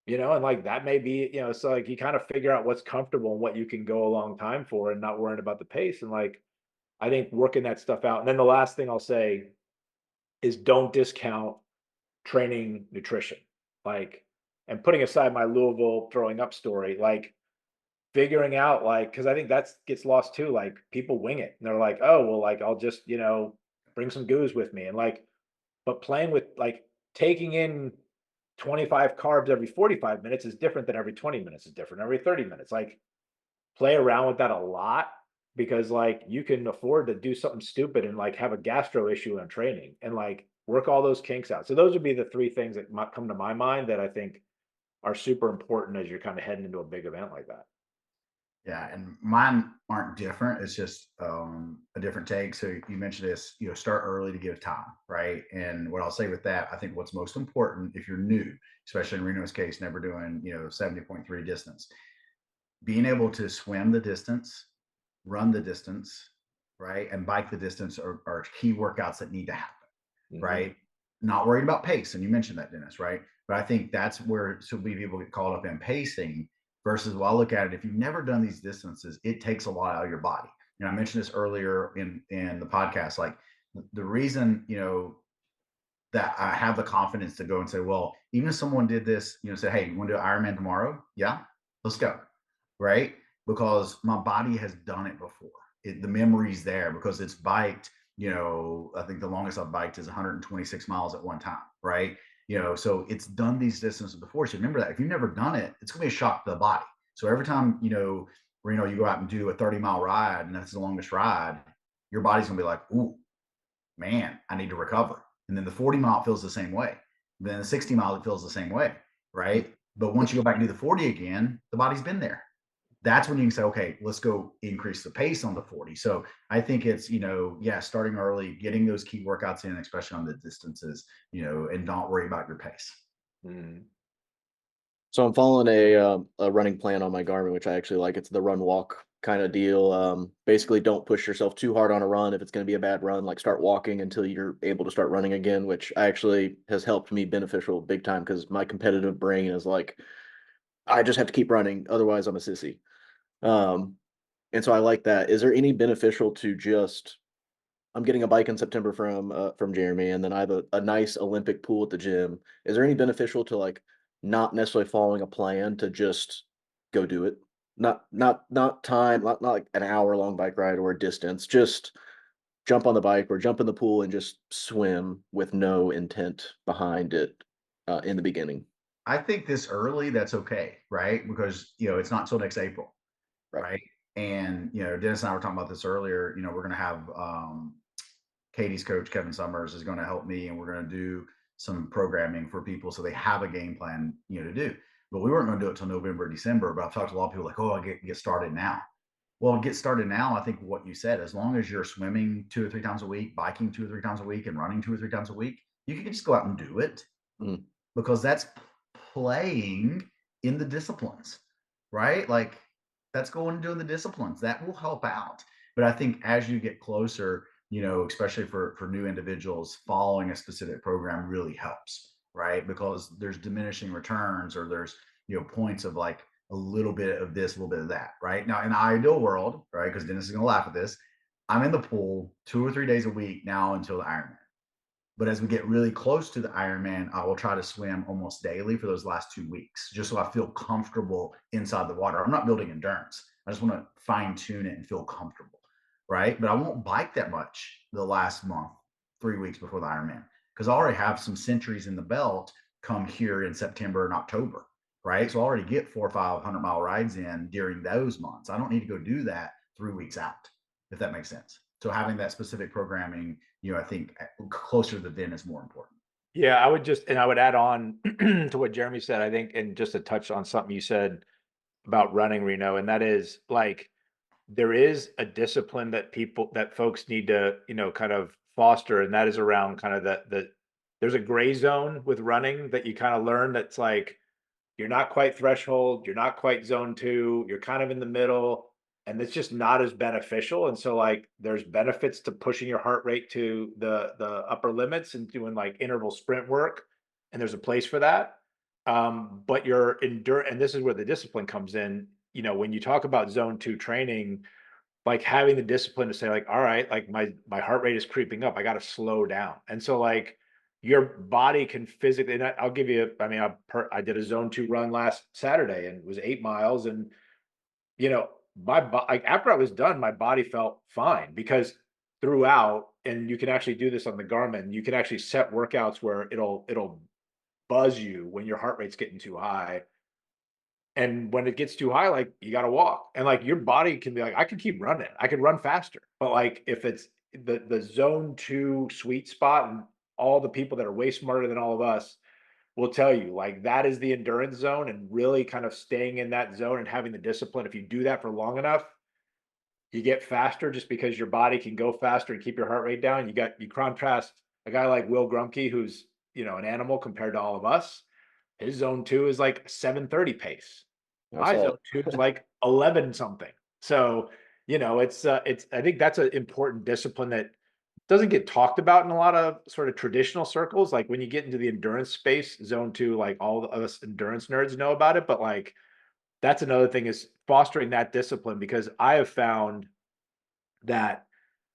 And like that may be, so like you kind of figure out what's comfortable and what you can go a long time for and not worrying about the pace. And like I think working that stuff out. And then the last thing I'll say is don't discount training nutrition. Like, and putting aside my Louisville throwing up story, like figuring out like, because I think that gets lost too. Like people wing it and they're like, oh well, like I'll just, bring some goos with me. And like, but playing with like taking in 25 carbs every 45 minutes is different than every 20 minutes is different, every 30 minutes. Like play around with that a lot because like you can afford to do something stupid and like have a gastro issue in training and like work all those kinks out. So those would be the three things that might come to my mind that I think are super important as you're kind of heading into a big event like that. Yeah, and mine aren't different. It's just a different take. So you mentioned this, start early to give time, right? And what I'll say with that, I think what's most important if you're new, especially in Reno's case, never doing 70.3 distance, being able to swim the distance, run the distance, right, and bike the distance are key workouts that need to happen, Mhm. right? Not worried about pace, and you mentioned that, Dennis, right? But I think that's where so many people get caught up in pacing versus, well, I look at it, if you've never done these distances, it takes a lot out of your body. I mentioned this earlier in the podcast, like the reason, that I have the confidence to go and say, well, even if someone did this, say, hey, you want to do Ironman tomorrow? Yeah, let's go. Right. Because my body has done it before. The memory's there because it's biked, I think the longest I've biked is 126 miles at one time. Right. So it's done these distances before. So remember that if you've never done it, it's going to be a shock to the body. So every time, you go out and do a 30-mile ride and that's the longest ride, your body's going to be like, ooh, man, I need to recover. And then the 40-mile feels the same way. Then the 60-mile, it feels the same way, right? But once you go back and do the 40 again, the body's been there. That's when you can say, okay, let's go increase the pace on the 40. So I think it's, starting early, getting those key workouts in, especially on the distances, and don't worry about your pace. Mhm. So I'm following a running plan on my Garmin, which I actually like. It's the run walk kind of deal. Basically, don't push yourself too hard on a run. If it's going to be a bad run, like start walking until you're able to start running again, which actually has helped me beneficial big time because my competitive brain is like, I just have to keep running, otherwise I'm a sissy. Um, and so I like that. Is there any beneficial to just I'm getting a bike in September from Jeremy, and then I have a nice Olympic pool at the gym. Is there any beneficial to like not necessarily following a plan to just go do it? Not time, not like an hour long bike ride or a distance. Just jump on the bike or jump in the pool and just swim with no intent behind it in the beginning. I think this early, that's okay, right? Because, it's not until next April, Right. right? And, Dennis and I were talking about this earlier. We're going to have Katie's coach, Kevin Summers, is going to help me, and we're going to do some programming for people so they have a game plan, to do. But we weren't going to do it till November, December. But I've talked to a lot of people like, oh, I get started now. Well, get started now. I think what you said, as long as you're swimming 2 or 3 times a week, biking 2 or 3 times a week, and running 2 or 3 times a week, you can just go out and do it, Mm. because that's playing in the disciplines, right? Like, that's going and doing the disciplines that will help out. But I think as you get closer, especially for new individuals, following a specific program really helps, right? Because there's diminishing returns, or there's, points of like a little bit of this, a little bit of that, right? Now, in the ideal world, right? Because Dennis is going to laugh at this, I'm in the pool 2 or 3 days a week now until the Ironman. But as we get really close to the Ironman, I will try to swim almost daily for those last 2 weeks, just so I feel comfortable inside the water. I'm not building endurance. I just want to fine tune it and feel comfortable, right? But I won't bike that much the last month, 3 weeks before the Ironman, because I already have some centuries in the belt come here in September and October, right? So I already get 400 or 500-mile rides in during those months. I don't need to go do that 3 weeks out, if that makes sense. So having that specific programming, I think closer to the then is more important. Yeah, I would add on to what Jeremy said, I think, and just to touch on something you said about running, Reno, and that is like there is a discipline that folks need to, kind of foster, and that is around kind of there's a gray zone with running that you kind of learn that's like you're not quite threshold, you're not quite zone 2, you're kind of in the middle, and it's just not as beneficial. And so like there's benefits to pushing your heart rate to the upper limits and doing like interval sprint work, and there's a place for that. But your endurance, and this is where the discipline comes in. When you talk about zone 2 training, like having the discipline to say like, all right, like my heart rate is creeping up, I got to slow down. And so like your body can physically, and I'll give you, I mean, I did a zone 2 run last Saturday and it was 8 miles. And, you know, like after I was done, my body felt fine because throughout, and you can actually do this on the Garmin, you can actually set workouts where it'll buzz you when your heart rate's getting too high. And when it gets too high, like you got to walk, and like your body can be like, I can keep running, I can run faster. But like if it's the zone 2 sweet spot, and all the people that are way smarter than all of us will tell you, like that is the endurance zone, and really kind of staying in that zone and having the discipline. If you do that for long enough, you get faster just because your body can go faster and keep your heart rate down. You contrast a guy like Will Grumke, who's an animal compared to all of us. His zone 2 is like 7:30 pace. I My saw zone it. 2 is like 11 something. So, it's I think that's an important discipline that doesn't get talked about in a lot of sort of traditional circles. Like when you get into the endurance space, zone 2, like all of us endurance nerds know about it, but like that's another thing is fostering that discipline, because I have found that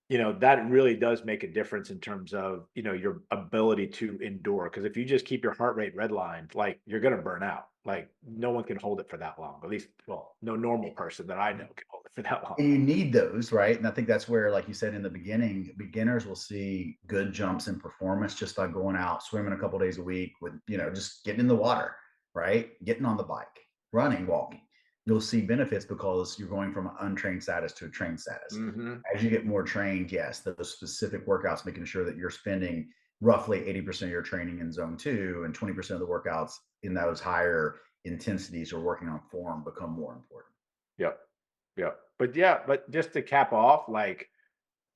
that really does make a difference in terms of, your ability to endure. Because if you just keep your heart rate redlined, like you're going to burn out. Like no one can hold it for that long. At least, well, no normal person that I know can hold it for that long. And you need those, right? And I think that's where, like you said in the beginning, beginners will see good jumps in performance just by going out, swimming a couple days a week with, just getting in the water, right? Getting on the bike, running, walking. You'll see benefits because you're going from an untrained status to a trained status. Hmm. As you get more trained, yes, those specific workouts, making sure that you're spending roughly 80% of your training in zone 2 and 20% of the workouts in those higher intensities or working on form become more important. Yep. Yep. But yeah, but just to cap off, like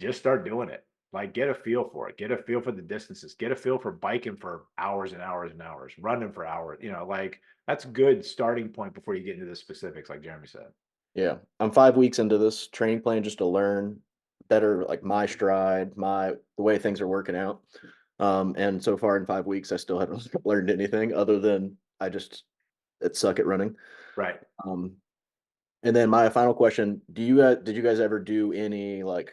just start doing it. Like get a feel for it. Get a feel for the distances. Get a feel for biking for hours and hours and hours, running for hours. Like that's a good starting point before you get into the specifics, like Jeremy said. Yeah, I'm 5 weeks into this training plan just to learn better, like my stride, the way things are working out. And so far in 5 weeks, I still haven't learned anything other than it suck at running. Right. Um, and then my final question: did you guys ever do any like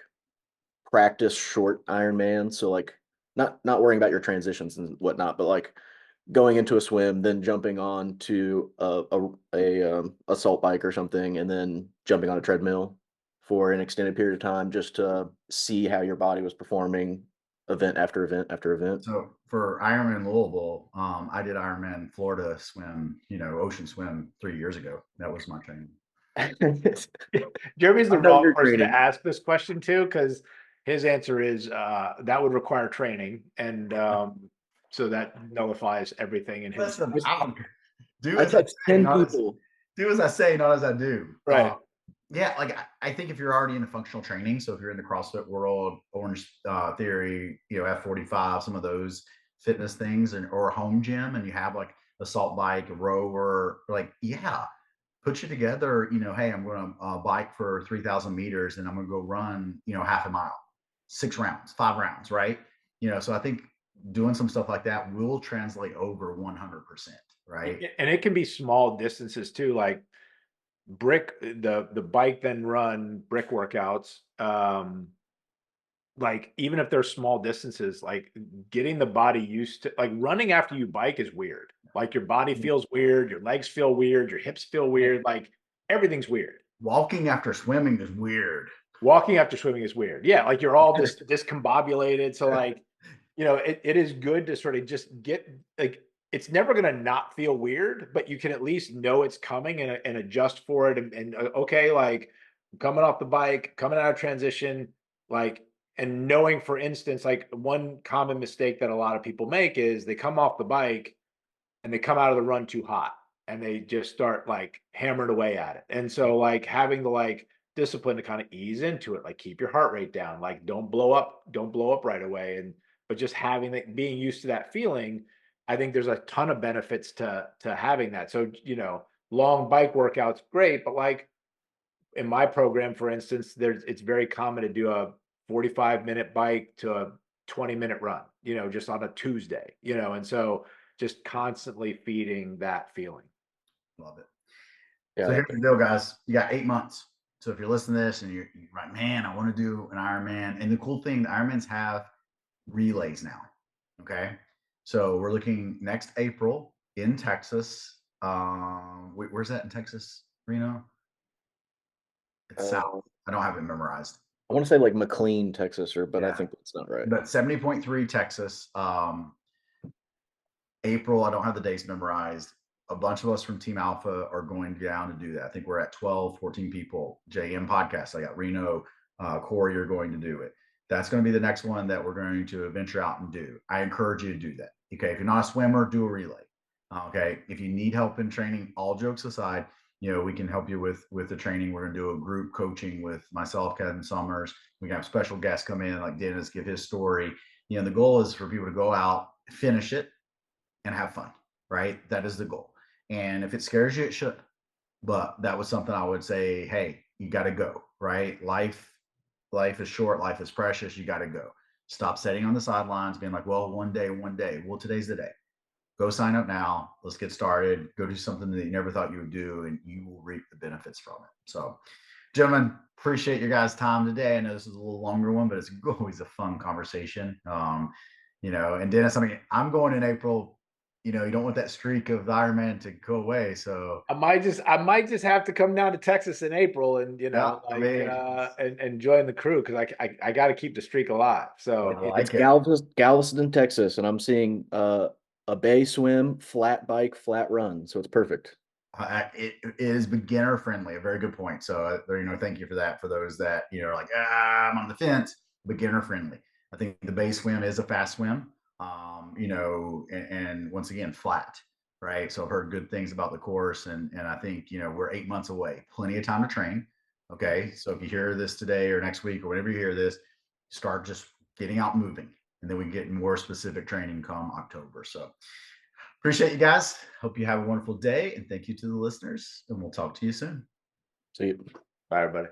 practice short Ironman? So like not worrying about your transitions and whatnot, but like going into a swim, then jumping on to a assault bike or something, and then jumping on a treadmill for an extended period of time just to see how your body was performing event after event after event. So for Ironman Louisville, I did Ironman Florida swim, ocean swim 3 years ago. That was my training. Jeremy's the I've done wrong your person to training. ask this question to, because his answer is that would require training, and so that nullifies everything in his. Listen, do I as I touched say, 10 people. do as I say, not as I do. Right. Yeah, like I think if you're already into functional training, so if you're in the CrossFit world, Orange Theory, F45, some of those fitness things, or a home gym, and you have like assault bike, a rower, like put you together. Hey, I'm going to bike for 3,000 meters, and I'm going to go run, half a mile, 6 rounds, 5 rounds, right? So I think doing some stuff like that will translate over 100%, right? And it can be small distances too, like the bike then run brick workouts. Like even if they're small distances, like getting the body used to, like running after you bike is weird. Like your body feels weird, your legs feel weird, your hips feel weird, like everything's weird. Walking after swimming is weird. Walking after swimming is weird. Yeah, like you're all discombobulated. So like, it is good to sort of just get, like, it's never going to not feel weird, but you can at least know it's coming and adjust for it. And okay, like coming off the bike, coming out of transition, like, and knowing, for instance, like one common mistake that a lot of people make is they come off the bike and they come out of the run too hot and they just start like hammering away at it. And so like having the like discipline to kind of ease into it, like keep your heart rate down, like don't blow up right away. And but just having it, being used to that feeling, I think there's a ton of benefits to having that. So, long bike workouts, great, but like in my program, for instance, it's very common to do a 45-minute bike to a 20-minute run, just on a Tuesday, and so just constantly feeding that feeling. Love it. Yeah, So here's the deal, guys. You got 8 months. So if you're listening to this and you're like, man, I want to do an Ironman. And the cool thing, the Ironmans have relays now. Okay. So we're looking next April in Texas. Where's that in Texas? Reno? It's south. I don't have it memorized. I want to say like McLean, Texas, but I Yeah. think that's not right. But 70.3 Texas. April, I don't have the dates memorized. A bunch of us from Team Alpha are going down to do that. I think we're at 12, 14 people. JM podcast. I got Reno, Corey are going to do it. That's going to be the next one that we're going to venture out and do. I encourage you to do that. Okay. If you're not a swimmer, do a relay. Okay. If you need help in training, all jokes aside, we can help you with the training. We're going to do a group coaching with myself, Kevin Summers. We can have special guests come in, like Dennis, give his story. The goal is for people to go out, finish it, and have fun, right? That is the goal. And if it scares you, it should. But that was something I would say, hey, you got to go, right? Life is short, life is precious. You got to go. Stop sitting on the sidelines, being like, well, one day. Well, today's the day. Go sign up now. Let's get started. Go do something that you never thought you would do, and you will reap the benefits from it. So, gentlemen, appreciate your guys' time today. I know this is a little longer one, but it's always a fun conversation. And Dennis, I'm going in April. You don't want that streak of Ironman to go away. So I might just have to come down to Texas in April and and join the crew, because I got to keep the streak alive. So It's Galveston, Texas, and I'm seeing a bay swim, flat bike, flat run, so it's perfect. It is beginner friendly. A very good point. So thank you for that. For those that are like, I'm on the fence, beginner friendly. I think the bay swim is a fast swim. And once again, flat, right? So I've heard good things about the course, and I think we're 8 months away, plenty of time to train. Okay, so if you hear this today or next week or whenever you hear this, start just getting out moving, and then we get more specific training come October. So appreciate you guys. Hope you have a wonderful day, and thank you to the listeners, and we'll talk to you soon. See you. Bye, everybody.